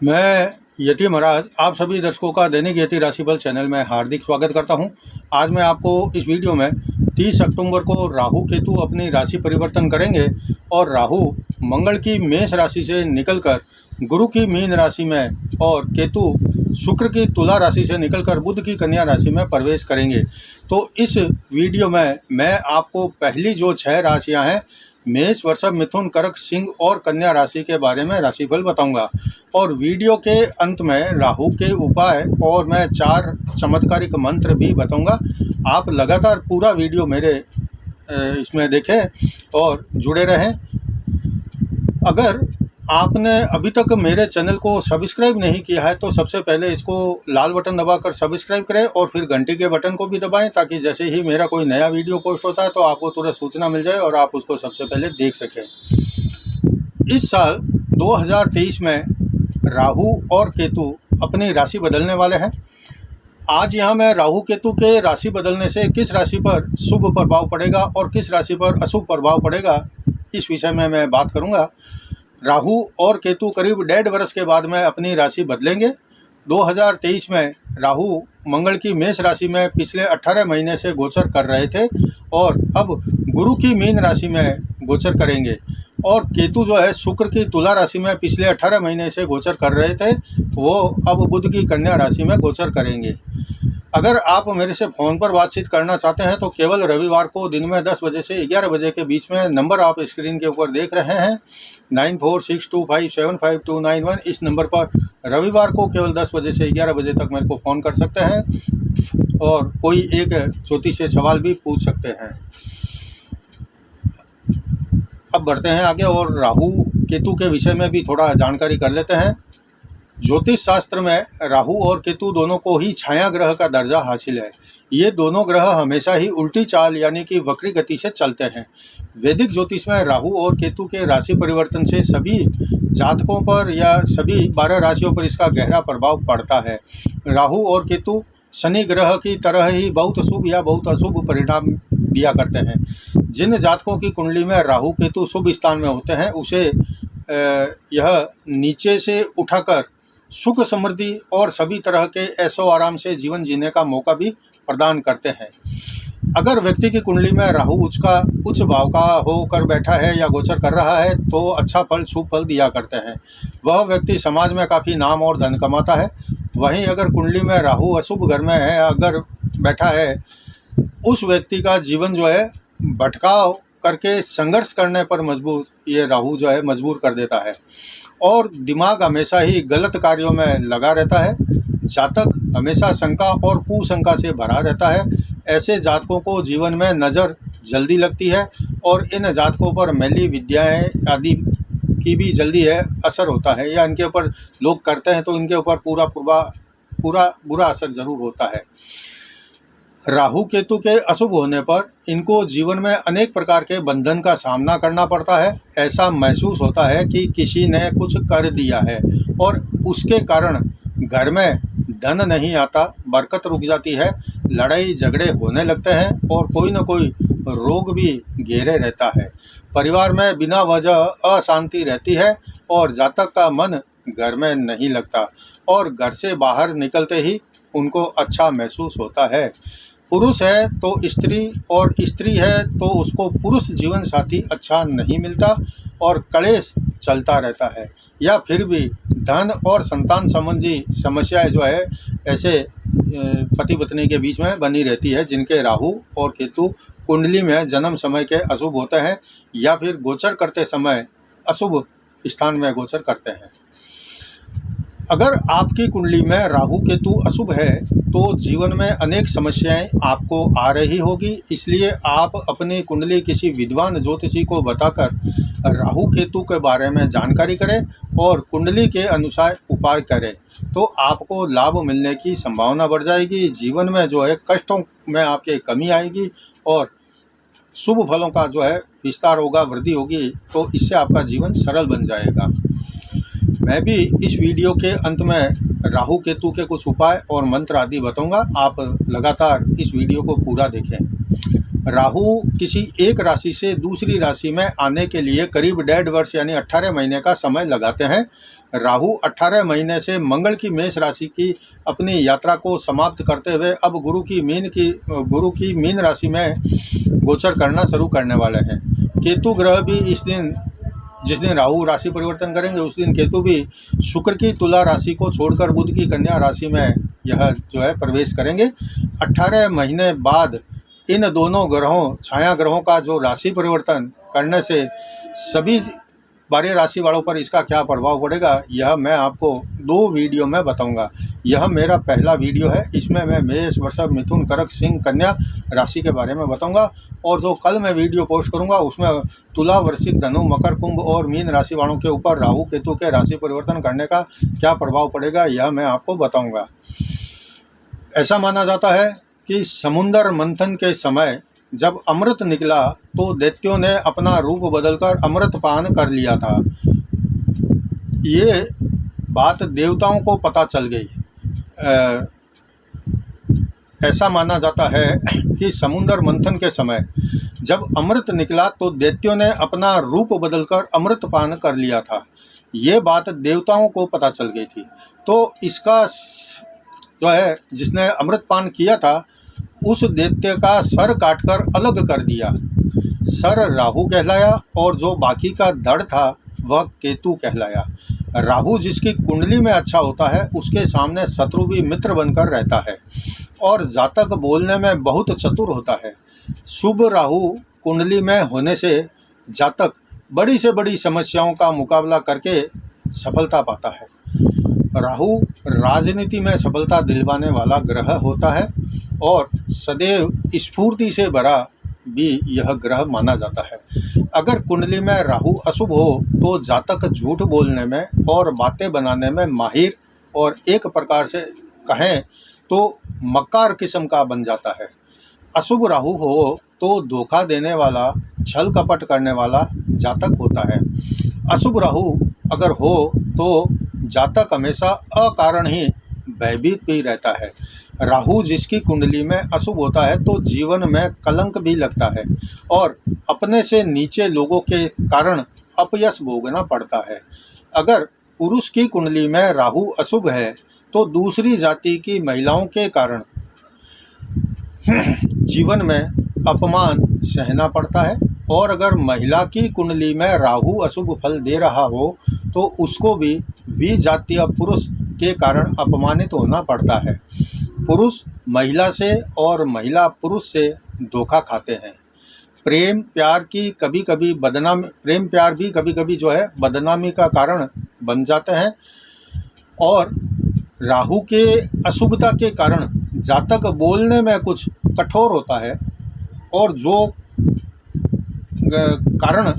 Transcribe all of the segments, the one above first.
मैं यति महाराज आप सभी दर्शकों का दैनिक यति राशिफल चैनल में हार्दिक स्वागत करता हूं। आज मैं आपको इस वीडियो में 30 अक्टूबर को राहु केतु अपनी राशि परिवर्तन करेंगे और राहु मंगल की मेष राशि से निकलकर गुरु की मीन राशि में और केतु शुक्र की तुला राशि से निकलकर बुध की कन्या राशि में प्रवेश करेंगे। तो इस वीडियो में मैं आपको पहली जो 6 राशियां हैं मेष, वृषभ, मिथुन, कर्क, सिंह और कन्या राशि के बारे में राशिफल बताऊंगा और वीडियो के अंत में राहु के उपाय और मैं 4 चमत्कारिक मंत्र भी बताऊंगा। आप लगातार पूरा वीडियो मेरे इसमें देखें और जुड़े रहें। अगर आपने अभी तक मेरे चैनल को सब्सक्राइब नहीं किया है तो सबसे पहले इसको लाल बटन दबाकर सब्सक्राइब करें और फिर घंटी के बटन को भी दबाएं ताकि जैसे ही मेरा कोई नया वीडियो पोस्ट होता है तो आपको तुरंत सूचना मिल जाए और आप उसको सबसे पहले देख सकें। इस साल 2023 में राहु और केतु अपनी राशि बदलने वाले हैं। आज यहाँ मैं राहु केतु के राशि बदलने से किस राशि पर शुभ प्रभाव पड़ेगा और किस राशि पर अशुभ प्रभाव पड़ेगा इस विषय में मैं बात करूँगा। राहु और केतु करीब 1.5 वर्ष के बाद में अपनी राशि बदलेंगे। 2023 में राहु मंगल की मेष राशि में पिछले 18 महीने से गोचर कर रहे थे और अब गुरु की मीन राशि में गोचर करेंगे और केतु जो है शुक्र की तुला राशि में पिछले 18 महीने से गोचर कर रहे थे, वो अब बुध की कन्या राशि में गोचर करेंगे। अगर आप मेरे से फ़ोन पर बातचीत करना चाहते हैं तो केवल रविवार को दिन में 10 बजे से 11 बजे के बीच में नंबर आप स्क्रीन के ऊपर देख रहे हैं 9462575291। इस नंबर पर रविवार को केवल 10 बजे से 11 बजे तक मेरे को फ़ोन कर सकते हैं और कोई एक ज्योतिषीय सवाल भी पूछ सकते हैं। अब बढ़ते हैं आगे और राहु केतु के विषय में भी थोड़ा जानकारी कर लेते हैं। ज्योतिष शास्त्र में राहु और केतु दोनों को ही छाया ग्रह का दर्जा हासिल है। ये दोनों ग्रह हमेशा ही उल्टी चाल यानी कि वक्री गति से चलते हैं। वैदिक ज्योतिष में राहु और केतु के राशि परिवर्तन से सभी जातकों पर या सभी 12 राशियों पर इसका गहरा प्रभाव पड़ता है। राहु और केतु शनि ग्रह की तरह ही बहुत शुभ या बहुत अशुभ परिणाम दिया करते हैं। जिन जातकों की कुंडली में राहु केतु शुभ स्थान में होते हैं उसे यह नीचे से उठाकर सुख, समृद्धि और सभी तरह के ऐशो आराम से जीवन जीने का मौका भी प्रदान करते हैं। अगर व्यक्ति की कुंडली में राहु उच्च भाव का होकर बैठा है या गोचर कर रहा है तो अच्छा फल, शुभ फल दिया करते हैं। वह व्यक्ति समाज में काफ़ी नाम और धन कमाता है। वहीं अगर कुंडली में राहु अशुभ घर में है अगर बैठा है, उस व्यक्ति का जीवन जो है भटकाव करके संघर्ष करने पर ये राहु जो है मजबूर कर देता है और दिमाग हमेशा ही गलत कार्यों में लगा रहता है। जातक हमेशा शंका और कुशंका से भरा रहता है। ऐसे जातकों को जीवन में नज़र जल्दी लगती है और इन जातकों पर मैली विद्याएं आदि की भी जल्दी असर होता है या इनके ऊपर लोग करते हैं तो इनके ऊपर पूरा बुरा असर ज़रूर होता है। राहु केतु के अशुभ होने पर इनको जीवन में अनेक प्रकार के बंधन का सामना करना पड़ता है। ऐसा महसूस होता है कि किसी ने कुछ कर दिया है और उसके कारण घर में धन नहीं आता, बरकत रुक जाती है, लड़ाई झगड़े होने लगते हैं और कोई न कोई रोग भी घेरे रहता है। परिवार में बिना वजह अशांति रहती है और जातक का मन घर में नहीं लगता और घर से बाहर निकलते ही उनको अच्छा महसूस होता है। पुरुष है तो स्त्री और स्त्री है तो उसको पुरुष जीवन साथी अच्छा नहीं मिलता और कलेश चलता रहता है या फिर भी धन और संतान संबंधी समस्याएं जो है ऐसे पति पत्नी के बीच में बनी रहती है जिनके राहु और केतु कुंडली में जन्म समय के अशुभ होते हैं या फिर गोचर करते समय अशुभ स्थान में गोचर करते हैं। अगर आपकी कुंडली में राहु केतु अशुभ है तो जीवन में अनेक समस्याएं आपको आ रही होगी। इसलिए आप अपनी कुंडली किसी विद्वान ज्योतिषी को बताकर राहु केतु के बारे में जानकारी करें और कुंडली के अनुसार उपाय करें तो आपको लाभ मिलने की संभावना बढ़ जाएगी। जीवन में जो है कष्टों में आपके कमी आएगी और शुभ फलों का जो है विस्तार होगा, वृद्धि होगी, तो इससे आपका जीवन सरल बन जाएगा। मैं भी इस वीडियो के अंत में राहु केतु के कुछ उपाय और मंत्र आदि बताऊंगा। आप लगातार इस वीडियो को पूरा देखें। राहु किसी एक राशि से दूसरी राशि में आने के लिए करीब 1.5 वर्ष यानी 18 महीने का समय लगाते हैं। राहु 18 महीने से मंगल की मेष राशि की अपनी यात्रा को समाप्त करते हुए अब गुरु की मीन राशि में गोचर करना शुरू करने वाले हैं। केतु ग्रह भी जिस दिन राहु राशि परिवर्तन करेंगे उस दिन केतु भी शुक्र की तुला राशि को छोड़कर बुध की कन्या राशि में यह जो है प्रवेश करेंगे। 18 महीने बाद इन दोनों ग्रहों छाया ग्रहों का जो राशि परिवर्तन करने से सभी 12 राशि वालों पर इसका क्या प्रभाव पड़ेगा, यह मैं आपको 2 वीडियो में बताऊंगा। यह मेरा पहला वीडियो है, इसमें मैं मेष, वृषभ, मिथुन, कर्क, सिंह, कन्या राशि के बारे में बताऊंगा और जो कल मैं वीडियो पोस्ट करूंगा उसमें तुला, वृश्चिक, धनु, मकर, कुंभ और मीन राशि वालों के ऊपर राहु केतु के राशि परिवर्तन करने का क्या प्रभाव पड़ेगा, यह मैं आपको बताऊँगा। ऐसा माना जाता है कि समुद्र मंथन के समय जब अमृत निकला तो दैत्यों ने अपना रूप बदलकर अमृत पान कर लिया था। ये बात देवताओं को पता चल गई। ऐसा माना जाता है कि समुद्र मंथन के समय जब अमृत निकला तो दैत्यों ने अपना रूप बदलकर अमृत पान कर लिया था। ये बात देवताओं को पता चल गई थी। तो इसका जो है जिसने अमृत पान किया था उस दैत्य का सर काटकर अलग कर दिया। सर राहु कहलाया और जो बाकी का धड़ था वह केतु कहलाया। राहु जिसकी कुंडली में अच्छा होता है उसके सामने शत्रु भी मित्र बनकर रहता है और जातक बोलने में बहुत चतुर होता है। शुभ राहु कुंडली में होने से जातक बड़ी से बड़ी समस्याओं का मुकाबला करके सफलता पाता है। राहु राजनीति में सफलता दिलवाने वाला ग्रह होता है और सदैव स्फूर्ति से भरा भी यह ग्रह माना जाता है। अगर कुंडली में राहु अशुभ हो तो जातक झूठ बोलने में और बातें बनाने में माहिर और एक प्रकार से कहें तो मक्कार किस्म का बन जाता है। अशुभ राहु हो तो धोखा देने वाला, छल कपट करने वाला जातक होता है। अशुभ राहु अगर हो तो जातक हमेशा अकारण ही भयभीत भी रहता है। राहु जिसकी कुंडली में अशुभ होता है तो जीवन में कलंक भी लगता है और अपने से नीचे लोगों के कारण अपयश भोगना पड़ता है। अगर पुरुष की कुंडली में राहु अशुभ है तो दूसरी जाति की महिलाओं के कारण जीवन में अपमान सहना पड़ता है और अगर महिला की कुंडली में राहु अशुभ फल दे रहा हो तो उसको भी जातीय पुरुष के कारण अपमानित होना पड़ता है। पुरुष महिला से और महिला पुरुष से धोखा खाते हैं। प्रेम प्यार भी कभी कभी जो है बदनामी का कारण बन जाते हैं और राहु के अशुभता के कारण जातक बोलने में कुछ कठोर होता है और जो कारण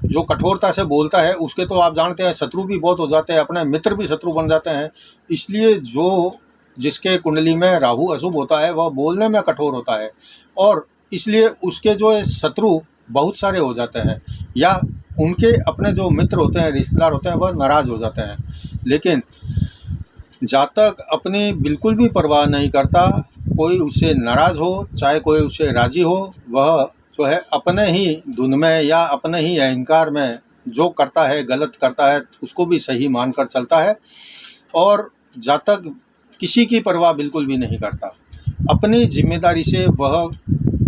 जो कठोरता से बोलता है उसके तो आप जानते हैं शत्रु भी बहुत हो जाते हैं, अपने मित्र भी शत्रु बन जाते हैं। इसलिए जिसके कुंडली में राहु अशुभ होता है वह बोलने में कठोर होता है और इसलिए उसके जो शत्रु बहुत सारे हो जाते हैं या उनके अपने जो मित्र होते हैं, रिश्तेदार होते हैं, वह नाराज़ हो जाते हैं। लेकिन जातक अपनी बिल्कुल भी परवाह नहीं करता, कोई उससे नाराज़ हो चाहे कोई उससे राज़ी हो, वह जो है अपने ही धुन में या अपने ही अहंकार में जो करता है गलत करता है उसको भी सही मानकर चलता है और जातक किसी की परवाह बिल्कुल भी नहीं करता। अपनी जिम्मेदारी से वह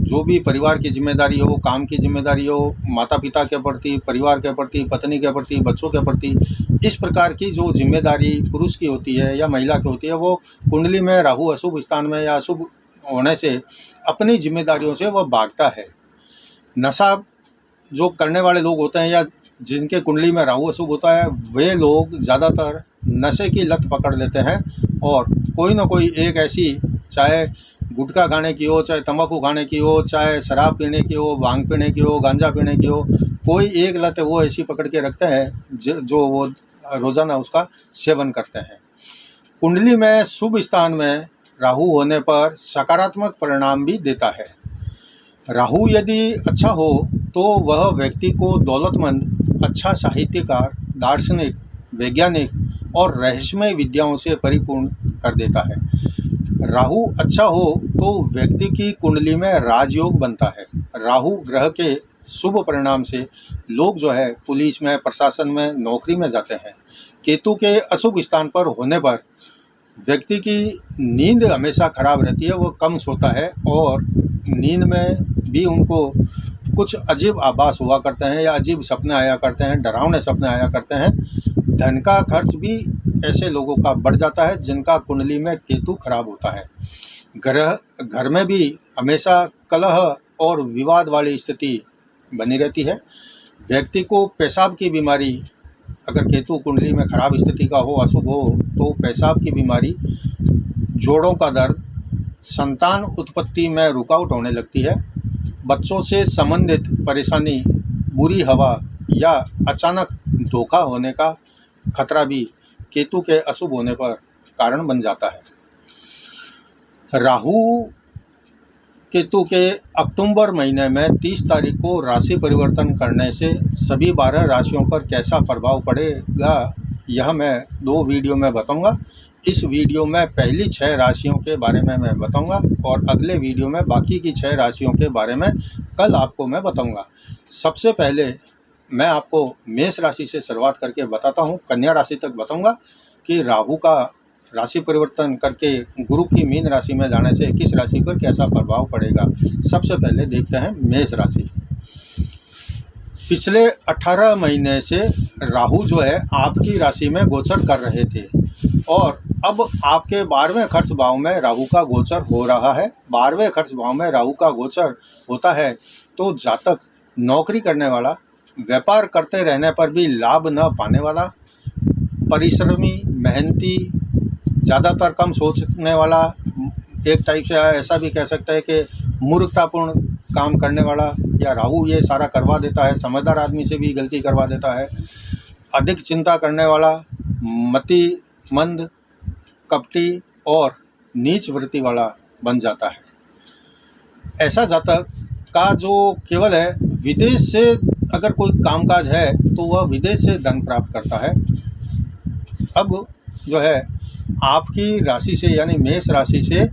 जो भी परिवार की जिम्मेदारी हो, काम की जिम्मेदारी हो, माता पिता के प्रति, परिवार के प्रति, पत्नी के प्रति, बच्चों के प्रति, इस प्रकार की जो जिम्मेदारी पुरुष की होती है या महिला की होती है वो कुंडली में राहु अशुभ स्थान में या अशुभ होने से अपनी जिम्मेदारियों से वह भागता है। नशा जो करने वाले लोग होते हैं या जिनके कुंडली में राहु अशुभ होता है वे लोग ज़्यादातर नशे की लत पकड़ लेते हैं और कोई ना कोई एक ऐसी, चाहे गुटखा खाने की हो, चाहे तंबाकू खाने की हो, चाहे शराब पीने की हो, भांग पीने की हो, गांजा पीने की हो, कोई एक लत वो ऐसी पकड़ के रखते हैं जो वो रोज़ाना उसका सेवन करते हैं। कुंडली में शुभ स्थान में राहु होने पर सकारात्मक परिणाम भी देता है। राहु यदि अच्छा हो तो वह व्यक्ति को दौलतमंद, अच्छा साहित्यकार, दार्शनिक, वैज्ञानिक और रहस्यमय विद्याओं से परिपूर्ण कर देता है। राहु अच्छा हो तो व्यक्ति की कुंडली में राजयोग बनता है। राहु ग्रह के शुभ परिणाम से लोग जो है पुलिस में, प्रशासन में, नौकरी में जाते हैं। केतु के अशुभ स्थान पर होने पर व्यक्ति की नींद हमेशा खराब रहती है, वो कम सोता है और नींद में भी उनको कुछ अजीब आभास हुआ करते हैं या अजीब सपने आया करते हैं, डरावने सपने आया करते हैं। धन का खर्च भी ऐसे लोगों का बढ़ जाता है जिनका कुंडली में केतु खराब होता है। घर में भी हमेशा कलह और विवाद वाली स्थिति बनी रहती है। व्यक्ति को पेशाब की बीमारी, अगर केतु कुंडली में खराब स्थिति का हो, अशुभ हो, तो पेशाब की बीमारी, जोड़ों का दर्द, संतान उत्पत्ति में रुकावट होने लगती है। बच्चों से संबंधित परेशानी, बुरी हवा या अचानक धोखा होने का खतरा भी केतु के अशुभ होने पर कारण बन जाता है। राहु केतु के अक्टूबर महीने में 30 तारीख को राशि परिवर्तन करने से सभी 12 राशियों पर कैसा प्रभाव पड़ेगा, यह मैं 2 वीडियो में बताऊंगा। इस वीडियो में पहली 6 राशियों के बारे में मैं बताऊंगा और अगले वीडियो में बाकी की 6 राशियों के बारे में कल आपको मैं बताऊंगा। सबसे पहले मैं आपको मेष राशि से शुरुआत करके बताता हूं, कन्या राशि तक बताऊंगा कि राहु का राशि परिवर्तन करके गुरु की मीन राशि में जाने से किस राशि पर कैसा प्रभाव पड़ेगा। सबसे पहले देखते हैं मेष राशि। पिछले 18 महीने से राहु जो है आपकी राशि में गोचर कर रहे थे और अब आपके 12वें खर्च भाव में राहु का गोचर हो रहा है। 12वें खर्च भाव में राहु का गोचर होता है तो जातक नौकरी करने वाला, व्यापार करते रहने पर भी लाभ न पाने वाला, परिश्रमी, मेहनती, ज़्यादातर कम सोचने वाला, एक टाइप से ऐसा भी कह सकते हैं कि मूर्खतापूर्ण काम करने वाला, या राहु ये सारा करवा देता है, समझदार आदमी से भी गलती करवा देता है, अधिक चिंता करने वाला, मतिमंद, कपटी और नीच वृत्ति वाला बन जाता है। ऐसा जातक का जो केवल है विदेश से अगर कोई कामकाज है तो वह विदेश से धन प्राप्त करता है। अब जो है आपकी राशि से यानी मेष राशि से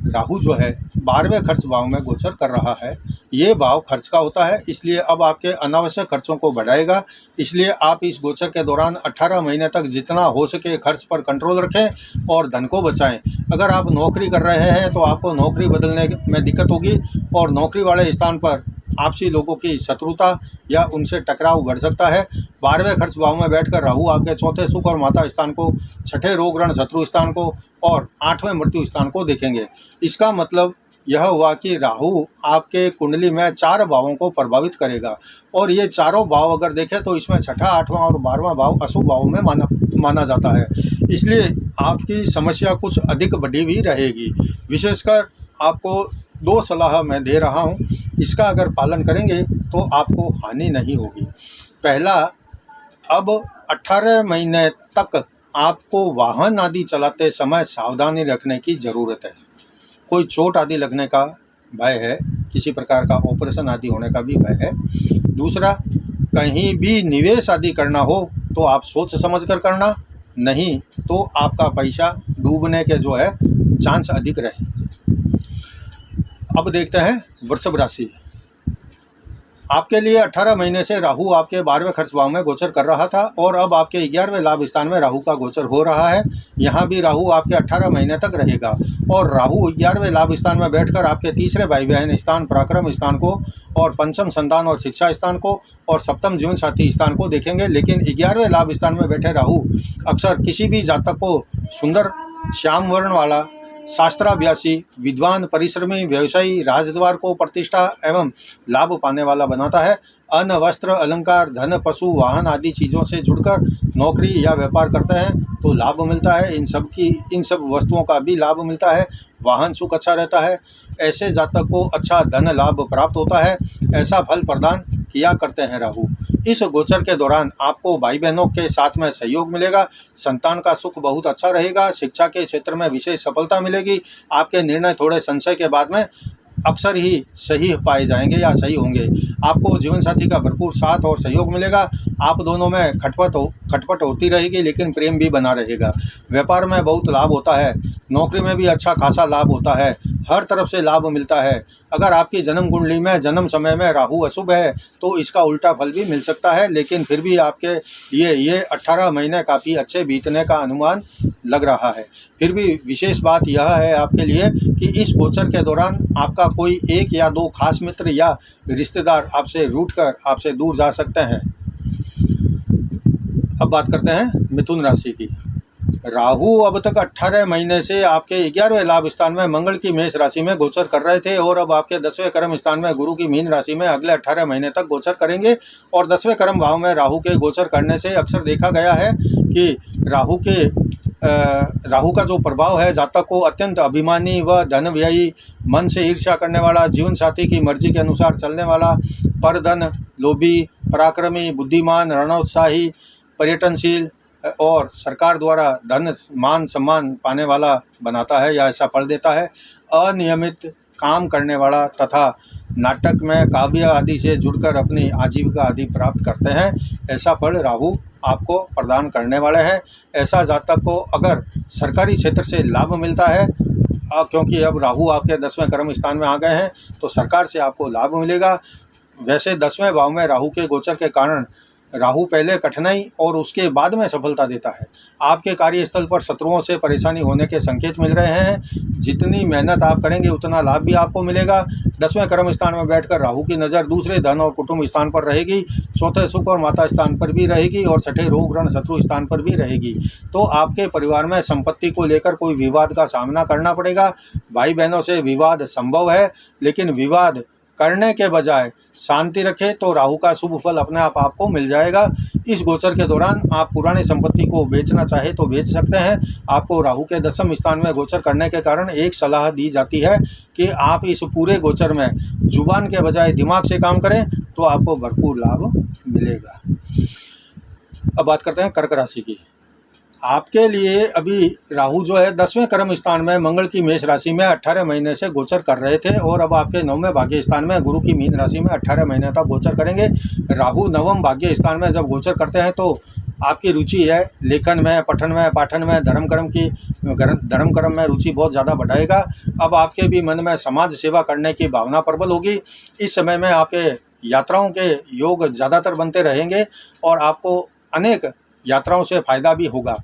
राहु जो है 12वें खर्च भाव में गोचर कर रहा है। ये भाव खर्च का होता है, इसलिए अब आपके अनावश्यक खर्चों को बढ़ाएगा। इसलिए आप इस गोचर के दौरान 18 महीने तक जितना हो सके खर्च पर कंट्रोल रखें और धन को बचाएं। अगर आप नौकरी कर रहे हैं तो आपको नौकरी बदलने में दिक्कत होगी और नौकरी वाले स्थान पर आपसी लोगों की शत्रुता या उनसे टकराव बढ़ सकता है। 12वें खर्च भाव में बैठकर राहु आपके चौथे सुख और माता स्थान को, छठे रोग ऋण शत्रु स्थान को और 8वें मृत्यु स्थान को देखेंगे। इसका मतलब यह हुआ कि राहु आपके कुंडली में 4 भावों को प्रभावित करेगा और ये चारों भाव अगर देखें तो इसमें छठा, 8वां और 12वां भाव अशुभ भाव में माना जाता है। इसलिए आपकी समस्या कुछ अधिक बढ़ी भी रहेगी। विशेषकर आपको 2 सलाह मैं दे रहा हूँ, इसका अगर पालन करेंगे तो आपको हानि नहीं होगी। पहला, अब 18 महीने तक आपको वाहन आदि चलाते समय सावधानी रखने की ज़रूरत है। कोई चोट आदि लगने का भय है, किसी प्रकार का ऑपरेशन आदि होने का भी भय है। दूसरा, कहीं भी निवेश आदि करना हो तो आप सोच समझ कर करना, नहीं तो आपका पैसा डूबने के जो है चांस अधिक रहेंगे। अब देखते हैं वृषभ राशि। आपके लिए 18 महीने से राहु आपके 12वें खर्च भाव में गोचर कर रहा था और अब आपके 11वें लाभ स्थान में राहु का गोचर हो रहा है। यहाँ भी राहु आपके 18 महीने तक रहेगा और राहु 11वें लाभ स्थान में बैठकर आपके तीसरे भाई बहन स्थान, पराक्रम स्थान को और पंचम संतान और शिक्षा स्थान को और सप्तम जीवन साथी स्थान को देखेंगे। लेकिन 11वें लाभ स्थान में बैठे राहु अक्सर किसी भी जातक को सुंदर श्याम वर्ण वाला, शास्त्राभ्यासी, विद्वान, परिश्रमी, व्यवसायी, राजद्वार को प्रतिष्ठा एवं लाभ पाने वाला बनाता है। अन्न, वस्त्र, अलंकार, धन, पशु, वाहन आदि चीज़ों से जुड़कर नौकरी या व्यापार करते हैं तो लाभ मिलता है। इन सब वस्तुओं का भी लाभ मिलता है। वाहन सुख अच्छा रहता है। ऐसे जातक को अच्छा धन लाभ प्राप्त होता है। ऐसा फल प्रदान किया करते हैं राहु। इस गोचर के दौरान आपको भाई बहनों के साथ में सहयोग मिलेगा। संतान का सुख बहुत अच्छा रहेगा। शिक्षा के क्षेत्र में विशेष सफलता मिलेगी। आपके निर्णय थोड़े संशय के बाद में अक्सर ही सही पाए जाएंगे या सही होंगे। आपको जीवन साथी का भरपूर साथ और सहयोग मिलेगा। आप दोनों में खटपट होती रहेगी, लेकिन प्रेम भी बना रहेगा। व्यापार में बहुत लाभ होता है, नौकरी में भी अच्छा खासा लाभ होता है, हर तरफ से लाभ मिलता है। अगर आपकी जन्म कुंडली में जन्म समय में राहु अशुभ है तो इसका उल्टा फल भी मिल सकता है, लेकिन फिर भी आपके लिए ये 18 महीने काफ़ी अच्छे बीतने का अनुमान लग रहा है। फिर भी विशेष बात यह है आपके लिए कि इस गोचर के दौरान आपका कोई एक या दो खास मित्र या रिश्तेदार आपसे रूठकर आपसे दूर जा सकते हैं। अब बात करते हैं मिथुन राशि की। राहु अब तक 18 महीने से आपके 11वें लाभ स्थान में मंगल की मेष राशि में गोचर कर रहे थे और अब आपके 10वें कर्म स्थान में गुरु की मीन राशि में अगले 18 महीने तक गोचर करेंगे। और 10वें कर्म भाव में राहु के गोचर करने से अक्सर देखा गया है कि राहु का जो प्रभाव है, जातक को अत्यंत अभिमानी व धन व्ययी, मन से ईर्ष्या करने वाला, जीवन साथी की मर्जी के अनुसार चलने वाला, परधन लोभी, पराक्रमी, बुद्धिमान, रणोत्साही, पर्यटनशील और सरकार द्वारा धन मान सम्मान पाने वाला बनाता है या ऐसा फल देता है। अनियमित काम करने वाला तथा नाटक में काव्य आदि से जुड़कर अपनी आजीविका आदि प्राप्त करते हैं, ऐसा फल राहु आपको प्रदान करने वाले हैं। ऐसा जातक को अगर सरकारी क्षेत्र से लाभ मिलता है, क्योंकि अब राहु आपके 10वें कर्म स्थान में आ गए हैं, तो सरकार से आपको लाभ मिलेगा। वैसे 10वें भाव में राहु के गोचर के कारण राहु पहले कठिनाई और उसके बाद में सफलता देता है। आपके कार्यस्थल पर शत्रुओं से परेशानी होने के संकेत मिल रहे हैं। जितनी मेहनत आप करेंगे उतना लाभ भी आपको मिलेगा। 10वें कर्म स्थान में बैठकर राहु की नज़र दूसरे धन और कुटुंब स्थान पर रहेगी, चौथे सुख और माता स्थान पर भी रहेगी और छठे रोग ऋण शत्रु स्थान पर भी रहेगी। तो आपके परिवार में संपत्ति को लेकर कोई विवाद का सामना करना पड़ेगा। भाई बहनों से विवाद संभव है, लेकिन विवाद करने के बजाय शांति रखें तो राहु का शुभ फल अपने आप आपको मिल जाएगा। इस गोचर के दौरान आप पुरानी संपत्ति को बेचना चाहे तो बेच सकते हैं। आपको राहु के 10वें स्थान में गोचर करने के कारण एक सलाह दी जाती है कि आप इस पूरे गोचर में जुबान के बजाय दिमाग से काम करें तो आपको भरपूर लाभ मिलेगा। अब बात करते हैं कर्क राशि की। आपके लिए अभी राहु जो है 10वें कर्म स्थान में मंगल की मेष राशि में 18 महीने से गोचर कर रहे थे और अब आपके 9वें भाग्य स्थान में गुरु की मीन राशि में 18 महीने तक गोचर करेंगे। राहु 9वें भाग्य स्थान में जब गोचर करते हैं तो आपकी रुचि है लेखन में, पठन में, पाठन में, धर्म कर्म में रुचि बहुत ज़्यादा बढ़ाएगा। अब आपके भी मन में समाज सेवा करने की भावना प्रबल होगी। इस समय में आपके यात्राओं के योग ज़्यादातर बनते रहेंगे और आपको अनेक यात्राओं से फायदा भी होगा।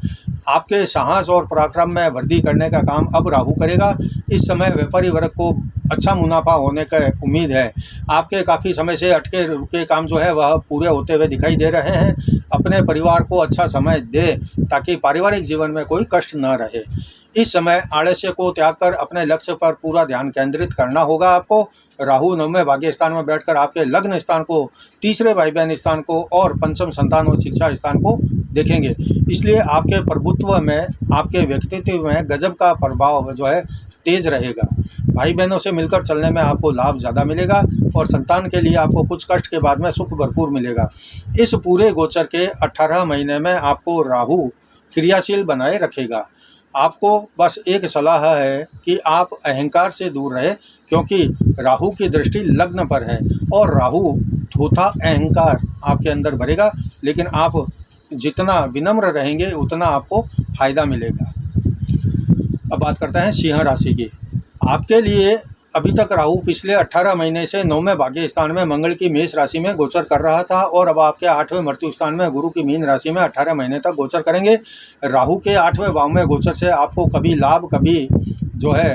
आपके साहस और पराक्रम में वृद्धि करने का काम अब राहु करेगा। इस समय व्यापारी वर्ग को अच्छा मुनाफा होने का उम्मीद है। आपके काफ़ी समय से अटके रुके काम जो है वह पूरे होते हुए दिखाई दे रहे हैं। अपने परिवार को अच्छा समय दें ताकि पारिवारिक जीवन में कोई कष्ट न रहे। इस समय आलस्य को त्याग कर अपने लक्ष्य पर पूरा ध्यान केंद्रित करना होगा आपको। राहु 9वें भाग्य स्थान में बैठकर आपके लग्न स्थान को, तीसरे भाई बहन स्थान को और पंचम संतान और शिक्षा स्थान को देखेंगे। इसलिए आपके प्रभुत्व में, आपके व्यक्तित्व में गजब का प्रभाव जो है तेज रहेगा। भाई बहनों से मिलकर चलने में आपको लाभ ज़्यादा मिलेगा और संतान के लिए आपको कुछ कष्ट के बाद में सुख भरपूर मिलेगा। इस पूरे गोचर के 18 महीने में आपको राहु क्रियाशील बनाए रखेगा। आपको बस एक सलाह है कि आप अहंकार से दूर रहें, क्योंकि राहु की दृष्टि लग्न पर है और राहु थोथा अहंकार आपके अंदर भरेगा। लेकिन आप जितना विनम्र रहेंगे उतना आपको फायदा मिलेगा। अब बात करते हैं सिंह राशि की। आपके लिए अभी तक राहु पिछले 18 महीने से 9वें भाग्य स्थान में मंगल की मेष राशि में गोचर कर रहा था और अब आपके 8वें मृत्यु स्थान में गुरु की मीन राशि में 18 महीने तक गोचर करेंगे। राहु के 8वें भाव में गोचर से आपको कभी लाभ कभी जो है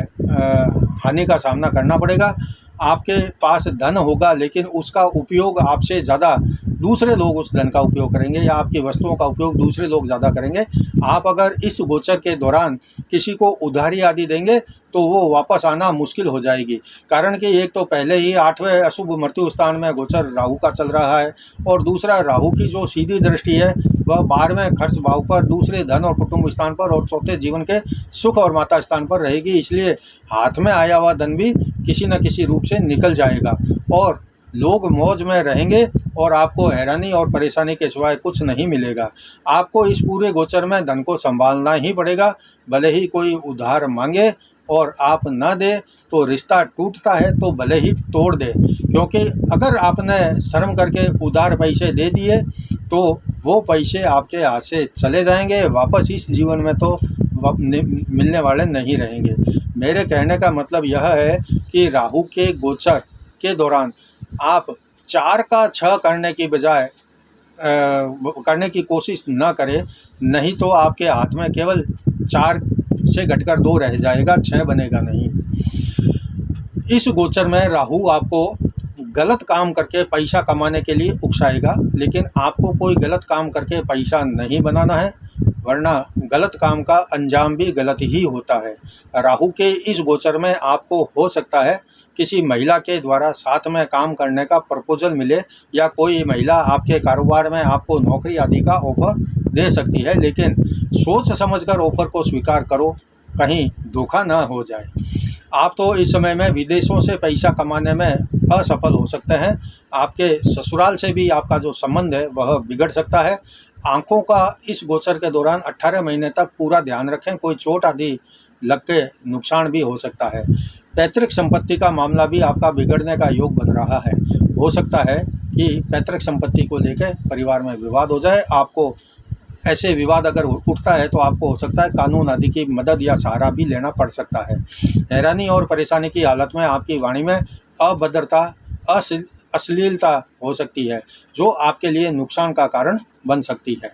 हानि का सामना करना पड़ेगा। आपके पास धन होगा लेकिन उसका उपयोग आपसे ज़्यादा दूसरे लोग उस धन का उपयोग करेंगे या आपकी वस्तुओं का उपयोग दूसरे लोग ज़्यादा करेंगे। आप अगर इस गोचर के दौरान किसी को उधारी आदि देंगे तो वो वापस आना मुश्किल हो जाएगी। कारण कि एक तो पहले ही 8वें अशुभ मृत्यु स्थान में गोचर राहु का चल रहा है और दूसरा राहु की जो सीधी दृष्टि है वह 12वें खर्च भाव पर, दूसरे धन और कुटुंब स्थान पर और चौथे जीवन के सुख और माता स्थान पर रहेगी। इसलिए हाथ में आया हुआ धन भी किसी न किसी रूप से निकल जाएगा और लोग मौज में रहेंगे और आपको हैरानी और परेशानी के सिवाय कुछ नहीं मिलेगा। आपको इस पूरे गोचर में धन को संभालना ही पड़ेगा। भले ही कोई उधार मांगे और आप न दें तो रिश्ता टूटता है तो भले ही तोड़ दे, क्योंकि अगर आपने शर्म करके उधार पैसे दे दिए तो वो पैसे आपके हाथ से चले जाएंगे, वापस इस जीवन में तो मिलने वाले नहीं रहेंगे। मेरे कहने का मतलब यह है कि राहु के गोचर के दौरान आप 4 का 6 करने की बजाय करने की कोशिश न करें, नहीं तो आपके हाथ में केवल 4 से घटकर 2 रह जाएगा, 6 बनेगा नहीं। इस गोचर में राहु आपको गलत काम करके पैसा कमाने के लिए उकसाएगा, लेकिन आपको कोई गलत काम करके पैसा नहीं बनाना है, वरना गलत काम का अंजाम भी गलत ही होता है। राहु के इस गोचर में आपको हो सकता है किसी महिला के द्वारा साथ में काम करने का प्रपोजल मिले, या कोई महिला आपके कारोबार में आपको नौकरी आदि का ऑफर दे सकती है, लेकिन सोच समझकर ऑफर को स्वीकार करो, कहीं धोखा ना हो जाए। आप तो इस समय में विदेशों से पैसा कमाने में असफल हो सकते हैं। आपके ससुराल से भी आपका जो संबंध है वह बिगड़ सकता है। आंखों का इस गोचर के दौरान 18 महीने तक पूरा ध्यान रखें, कोई चोट आदि लग के नुकसान भी हो सकता है। पैतृक संपत्ति का मामला भी आपका बिगड़ने का योग बन रहा है। हो सकता है कि पैतृक संपत्ति को लेकर परिवार में विवाद हो जाए। आपको ऐसे विवाद अगर उठता है तो आपको हो सकता है कानून आदि की मदद या सहारा भी लेना पड़ सकता है। हैरानी और परेशानी की हालत में आपकी वाणी में अभद्रता, अश्लीलता हो सकती है, जो आपके लिए नुकसान का कारण बन सकती है।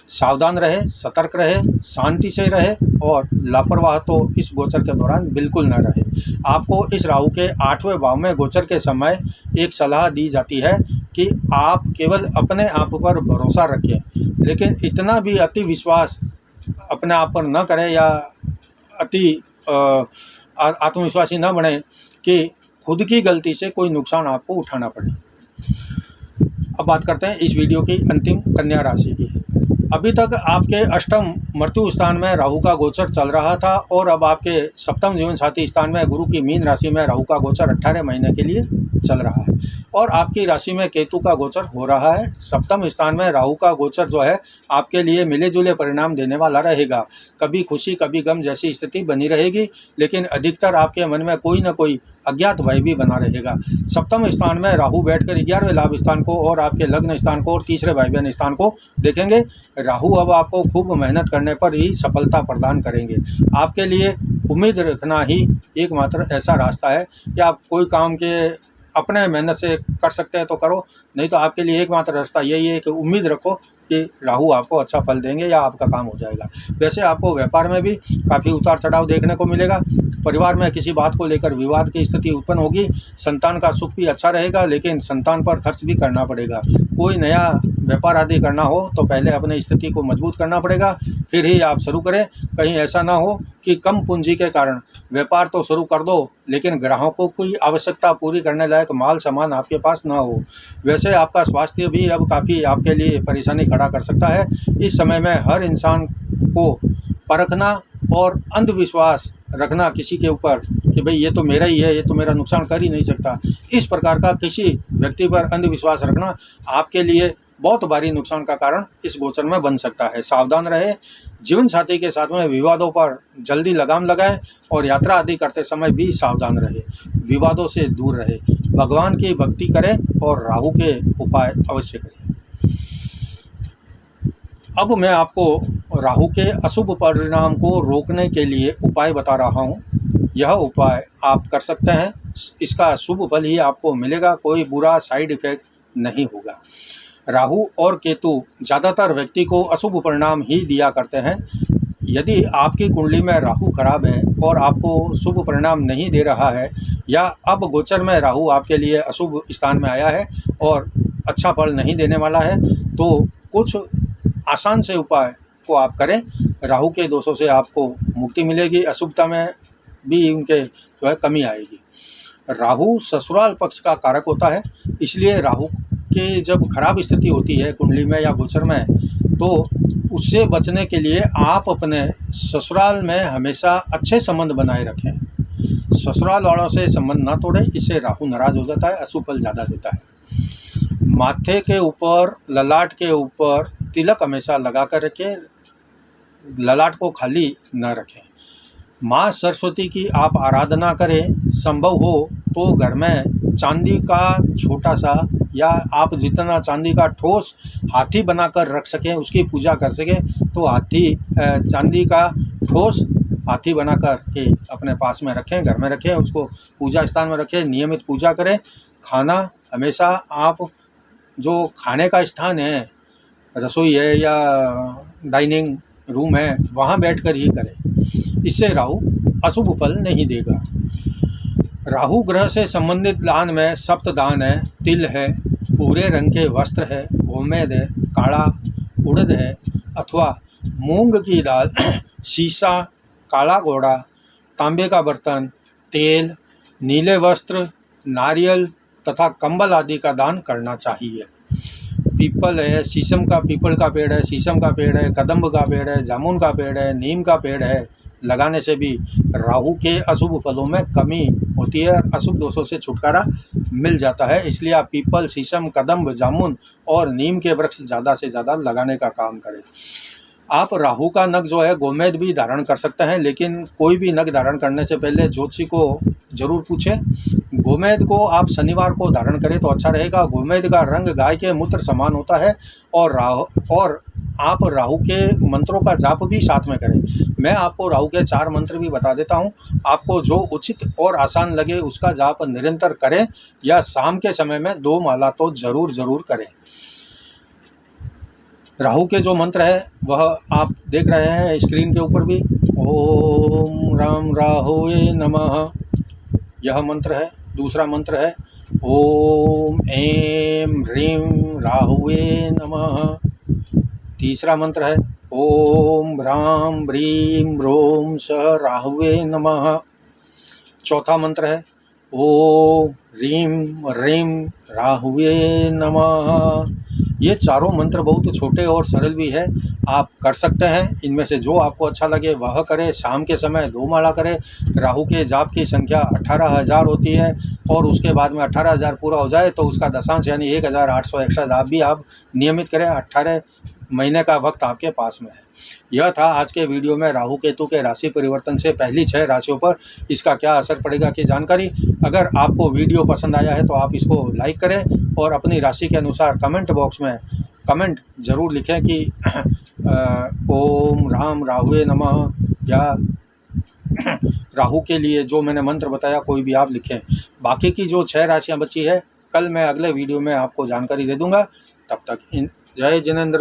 सावधान रहे, सतर्क रहे, शांति से रहे और लापरवाह तो इस गोचर के दौरान बिल्कुल न रहे। आपको इस राहु के 8वें भाव में गोचर के समय एक सलाह दी जाती है कि आप केवल अपने आप पर भरोसा रखें, लेकिन इतना भी अति विश्वास अपने आप पर न करें या अति आत्मविश्वासी न बने कि खुद की गलती से कोई नुकसान आपको उठाना पड़े। अब बात करते हैं इस वीडियो की अंतिम कन्या राशि की। अभी तक आपके अष्टम मृत्यु स्थान में राहु का गोचर चल रहा था और अब आपके सप्तम जीवन साथी स्थान में गुरु की मीन राशि में राहु का गोचर 18 महीने के लिए चल रहा है और आपकी राशि में केतु का गोचर हो रहा है। सप्तम स्थान में राहु का गोचर जो है आपके लिए मिले जुले परिणाम देने वाला रहेगा। कभी खुशी कभी गम जैसी स्थिति बनी रहेगी, लेकिन अधिकतर आपके मन में कोई न कोई अज्ञात भय भी बना रहेगा। सप्तम स्थान में राहु बैठकर 11वें लाभ स्थान को और आपके लग्न स्थान को और तीसरे भाई बहन स्थान को देखेंगे। राहु अब आपको खूब मेहनत करने पर ही सफलता प्रदान करेंगे। आपके लिए उम्मीद रखना ही एकमात्र ऐसा रास्ता है कि आप कोई काम के अपने मेहनत से कर सकते हैं तो करो, नहीं तो आपके लिए एकमात्र रास्ता यही है कि उम्मीद रखो कि राहु आपको अच्छा फल देंगे या आपका काम हो जाएगा। वैसे आपको व्यापार में भी काफ़ी उतार चढ़ाव देखने को मिलेगा। परिवार में किसी बात को लेकर विवाद की स्थिति उत्पन्न होगी। संतान का सुख भी अच्छा रहेगा, लेकिन संतान पर खर्च भी करना पड़ेगा। कोई नया व्यापार आदि करना हो तो पहले अपनी स्थिति को मजबूत करना पड़ेगा, फिर ही आप शुरू करें। कहीं ऐसा ना हो कि कम पूंजी के कारण व्यापार तो शुरू कर दो, लेकिन ग्राहकों की आवश्यकता पूरी करने लायक माल सामान आपके पास ना हो। वैसे आपका स्वास्थ्य भी अब काफ़ी आपके लिए परेशानी खड़ा कर सकता है। इस समय में हर इंसान को परखना और अंधविश्वास रखना किसी के ऊपर कि भाई ये तो मेरा ही है, ये तो मेरा नुकसान कर ही नहीं सकता, इस प्रकार का किसी व्यक्ति पर अंधविश्वास रखना आपके लिए बहुत भारी नुकसान का कारण इस गोचर में बन सकता है। सावधान रहे। जीवन साथी के साथ में विवादों पर जल्दी लगाम लगाएं और यात्रा आदि करते समय भी सावधान रहे, विवादों से दूर रहे, भगवान की भक्ति करें और राहु के उपाय अवश्य करें। अब मैं आपको राहु के अशुभ परिणाम को रोकने के लिए उपाय बता रहा हूँ। यह उपाय आप कर सकते हैं, इसका शुभ फल ही आपको मिलेगा, कोई बुरा साइड इफेक्ट नहीं होगा। राहु और केतु ज़्यादातर व्यक्ति को अशुभ परिणाम ही दिया करते हैं। यदि आपकी कुंडली में राहु खराब है और आपको शुभ परिणाम नहीं दे रहा है, या अब गोचर में राहु आपके लिए अशुभ स्थान में आया है और अच्छा फल नहीं देने वाला है, तो कुछ आसान से उपाय को आप करें। राहु के दोषों से आपको मुक्ति मिलेगी, अशुभता में भी उनके जो है कमी आएगी। राहु ससुराल पक्ष का कारक होता है, इसलिए राहु के जब खराब स्थिति होती है कुंडली में या गोचर में, तो उससे बचने के लिए आप अपने ससुराल में हमेशा अच्छे संबंध बनाए रखें। ससुराल वालों से संबंध ना तोड़ें, इससे राहु नाराज हो जाता है, अशुभ फल ज़्यादा देता है। माथे के ऊपर, ललाट के ऊपर तिलक हमेशा लगा कर रखें, ललाट को खाली न रखें। माँ सरस्वती की आप आराधना करें, संभव हो तो घर में चांदी का छोटा सा या आप जितना चांदी का ठोस हाथी बनाकर रख सकें, उसकी पूजा कर सकें, तो चांदी का ठोस हाथी बनाकर के अपने पास में रखें, घर में रखें, उसको पूजा स्थान में रखें, नियमित पूजा करें। खाना हमेशा आप जो खाने का स्थान है, रसोई है या डाइनिंग रूम है, वहाँ बैठकर ही करें। इससे राहु अशुभ फल नहीं देगा। राहु ग्रह से संबंधित दान में सप्त दान है, तिल है, भूरे रंग के वस्त्र है, गोमेद है, काला उड़द है अथवा मूंग की दाल, शीशा, काला घोड़ा, तांबे का बर्तन, तेल, नीले वस्त्र, नारियल तथा कंबल आदि का दान करना चाहिए। पीपल है, पीपल का पेड़ है, शीशम का पेड़ है, कदम्ब का पेड़ है, जामुन का पेड़ है, नीम का पेड़ है, लगाने से भी राहु के अशुभ फलों में कमी होती है और अशुभ दोषों से छुटकारा मिल जाता है। इसलिए आप पीपल, शीशम, कदम्ब, जामुन और नीम के वृक्ष ज़्यादा से ज़्यादा लगाने का काम करें। आप राहु का नग जो है गोमेद भी धारण कर सकते हैं, लेकिन कोई भी नग धारण करने से पहले ज्योतिषी को जरूर पूछें। गोमेद को आप शनिवार को धारण करें तो अच्छा रहेगा। गोमेद का रंग गाय के मूत्र समान होता है और आप राहु के मंत्रों का जाप भी साथ में करें। मैं आपको राहु के 4 मंत्र भी बता देता हूं, आपको जो उचित और आसान लगे उसका जाप निरंतर करें या शाम के समय में 2 माला तो जरूर करें। राहु के जो मंत्र है वह आप देख रहे हैं स्क्रीन के ऊपर भी। ओम राम राहुवे नमः, यह मंत्र है। दूसरा मंत्र है ओम ऐं ह्रीं राहुवे नमः। तीसरा मंत्र है ओम ह्रां ह्रीं ह्रों सः राहुवे नमः। चौथा मंत्र है ओम ह्रीं ह्रीं राहुवे नमः। ये चारों मंत्र बहुत छोटे और सरल भी है, आप कर सकते हैं। इनमें से जो आपको अच्छा लगे वह करें। शाम के समय 2 माला करें। राहु के जाप की संख्या 18,000 होती है और उसके बाद में 18,000 पूरा हो जाए तो उसका दशांश यानी 1,800 एक्स्ट्रा जाप भी आप नियमित करें। 18 महीने का वक्त आपके पास में है। यह था आज के वीडियो में राहु केतु के राशि परिवर्तन से पहली 6 राशियों पर इसका क्या असर पड़ेगा की जानकारी। अगर आपको वीडियो पसंद आया है तो आप इसको लाइक करें और अपनी राशि के अनुसार कमेंट बॉक्स में कमेंट जरूर लिखें कि ओम राम राहुवे नमः या राहु के लिए जो मैंने मंत्र बताया कोई भी आप लिखें। बाकी की जो 6 राशियां बची है कल मैं अगले वीडियो में आपको जानकारी दे दूंगा। तब तक जय जिनेंद्र।